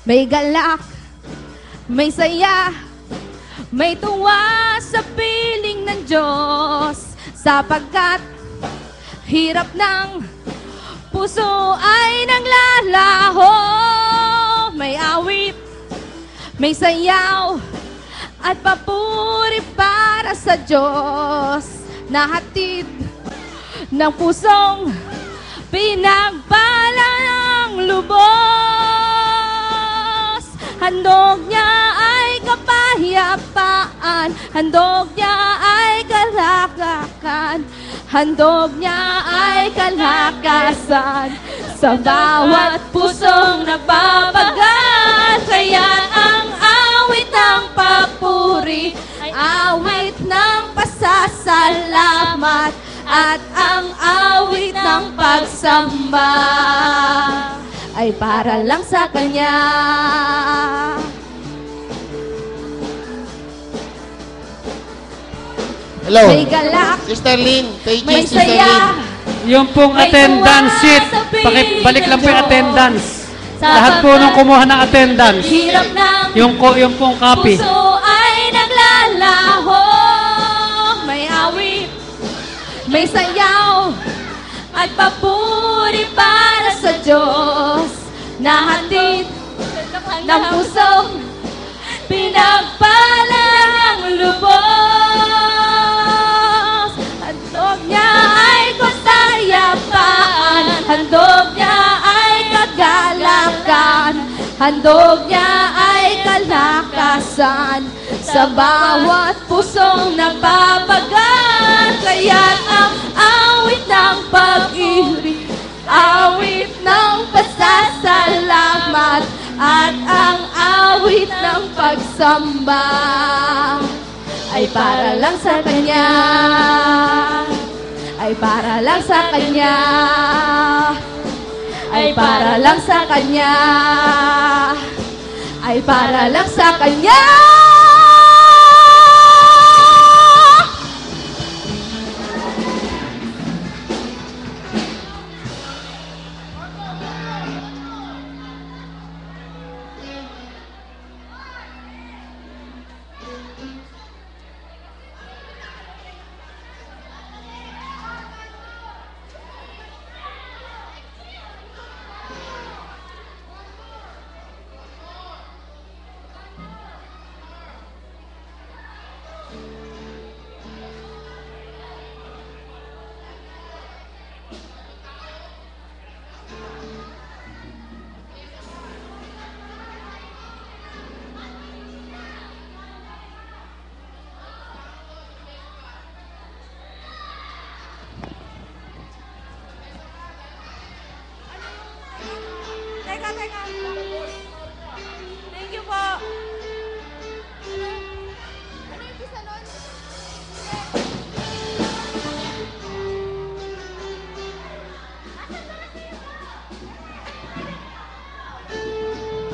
May galak, may saya, may tuwa sa piling ng Diyos, sapagkat hirap ng puso ay naglalaho. May awit, may sayaw, at papuri para sa Diyos, na hatid ng pusong pinagpala ng lubos. Handog niya ay kapayapaan, handog niya ay kalakakan, handog niya ay kalakasan sa bawat pusong nagbabagal. Kaya ang awit ng papuri ay awit ng pasasalamat, at ang awit ng pagsamba ay para lang sa Kanya. Hello. May galak, Sister Lynn. may Sister Lynn. saya, Yung pong may attendance tuwa sheet, sa piling balik lang po yung ng attendance. Diyos. Lahat po nung kumuha ng attendance. Hirap ng Yung pong copy. puso ay naglalaho. May awit, may sayaw, at papuri para sa Diyos, na hatid ng pusong pinagpala ng lubos. Handog niya ay kasayapaan, handog niya ay kagalakan, handog niya ay kalakasan sa bawat pusong napapagal. Kaya ang awit ng pag-ibig, awit ng pasasalamat, at ang awit ng pagsamba ay para lang sa Kanya, ay para lang sa Kanya, ay para lang sa Kanya, ay para lang sa Kanya. Teka. Thank you po. Ano yung pisa nun?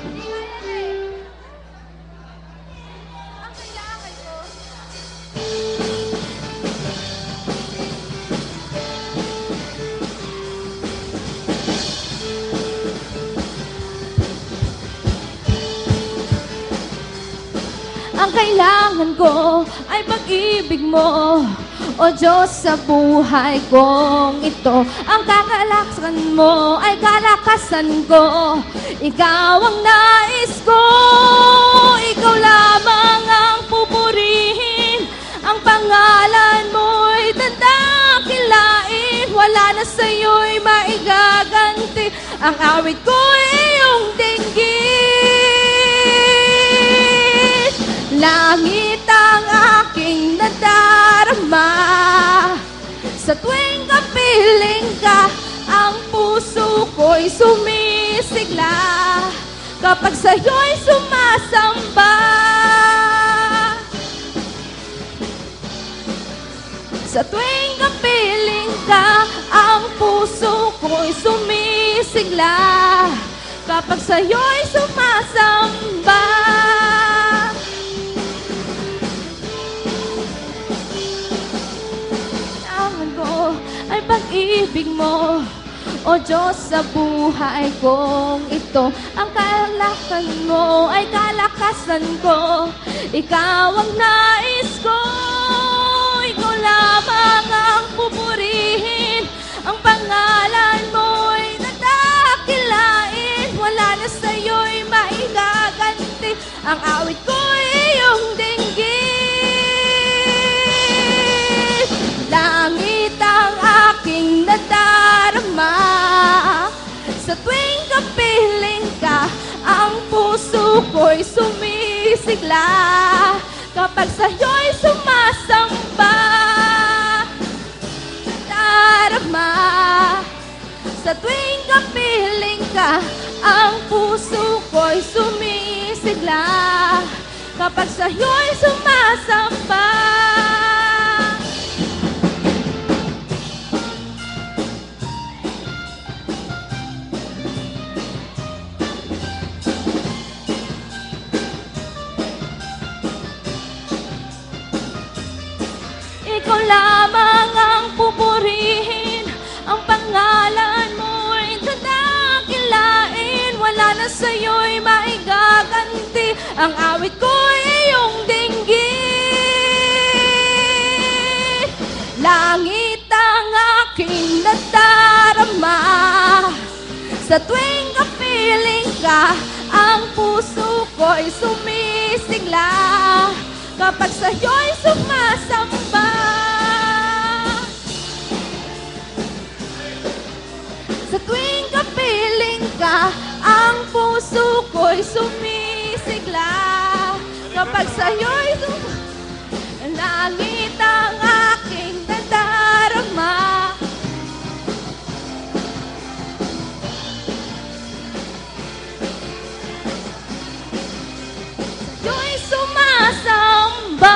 Hindi nga yan eh. Ang kailangan ko. Ang kailangan ko ay pag-ibig mo, o Diyos, sa buhay kong ito. Ang kakalaksan mo ay kalakasan ko. Ikaw ang nais ko, ikaw lamang ang pupurihin. Ang pangalan mo'y tandakilain, wala na sa'yo'y maigaganti. Ang awit ko'y iyong dinggin. Langit ang aking nadarama, sa tuwing kapiling ka, ang puso ko'y sumisigla, kapag sa'yo'y sumasamba. Sa tuwing kapiling ka, ang puso ko'y sumisigla, kapag sa'yo'y sumasamba. Ay pag-ibig mo, O Diyos, sa buhay kong ito, ang kalakasan mo ay kalakasan ko. Ikaw ang nais ko, ikaw lamang ang pupurihin. Ang pangalan mo'y nadakilain, wala na sa'yo'y maigaganti. Ang awit ko'y iyong dinggin. Langit ang aking nadarama, sa tuwing kapiling ka, ang puso ko'y sumisigla. Kapag sa'yo'y sumasamba, nadarama, sa tuwing kapiling ka, ang puso ko'y sumisigla. Kapag sa'yo'y sumasamba. Ikaw lamang ang pupurihin, ang pangalan mo'y tadakilain, wala na sa'yo'y maigaganti. Ang awit ko'y iyong dinggin. Langit ang aking nadarama, sa tuwing kapiling ka, ang puso ko'y sumisigla. Kapag sa'yo'y sumasamba, sa tuwing kapiling ka, ang puso ko'y sumisigla. Kapag sa'yo'y langit ang aking nadarama, sa'yo'y sumasamba.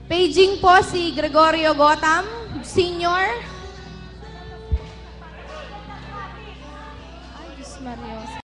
Paging po si Gregorio Gotham, Senior. Ay, Diyos Mario.